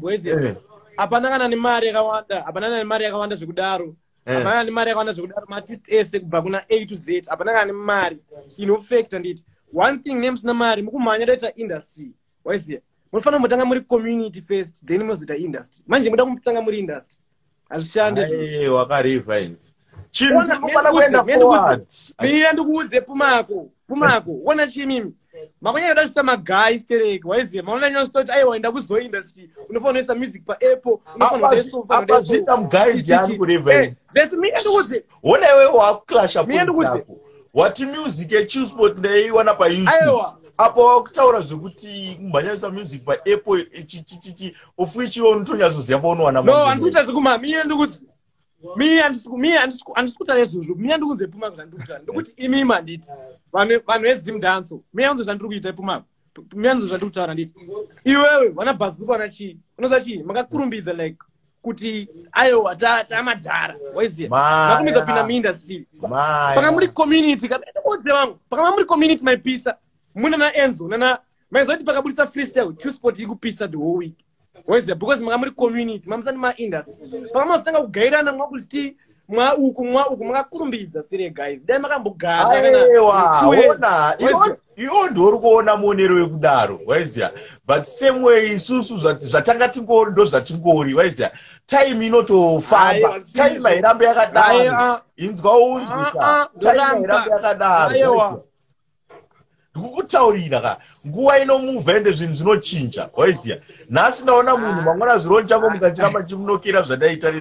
waiziya hapana kana nemari yakawanda zvekudaro hapana nemari yakawanda zvekudaro maartist ese kubva kuna A to Z hapana kana nemari inofactor nditi one thing nemusina mari mukumhanya toita industry waiziya munofanira kumutanga muri community first then mozoita industry manje muda kumutanga muri industry hazvishande wakarivines chinhu chinofanira kuenda forward mira ndikuudze pumako wona chimimi makonyaida kuita magai stereke waiziya maona nyosoti aiwa enda kuzo industry unofanira kuisa music pa Apple unofanira kuita mugai ndiani kurivines bese mira ndikuudze wona iwe wakuklasha point wati music yeChillspot ndaiwana pa YouTube apo wakutaura zvekuti kumhanyisa music pa Apple of which you untonyazoziva paunowana no andikuita zvekuma mira ndikuudze andisikuta nezvozvo mira ndikunze pumako zvandikuta ndokuti imi manditi vanhu veZim Dance mira nzo zvandiri kuita pumako mira nzo zvandiri kutaura nditi iwewe wana bhazuka wana chii unoza chii makakurumbidza like kuti aiwa tamadhara waiziya makumiza pinda muindustry paka muri community kana ndikuudze vangu paka muri community maipisa muna naEnzo maizoti pakabudisa freestyle Chillspot ikupisa the whole week waiziya because maka muri community mamusani maindustry paka mazotanga kugairana mwakuti mwa uku makakurumbidza sire guys dai makambogara ona iwo ndori kuona muonero wekudaro waiziya but same way isusu zvatanga tingori ndo zvatingori waiziya time inotofamba time hairambe yakadaro inzwa unzwisa time hairambe yakadaro ndikukutaurira ka nguva inomuvha ende zvinhu zvinochinja waiziya nhasi ndaona munhu mangwana zvirongo changu mukachiramba chimunokera zvadaita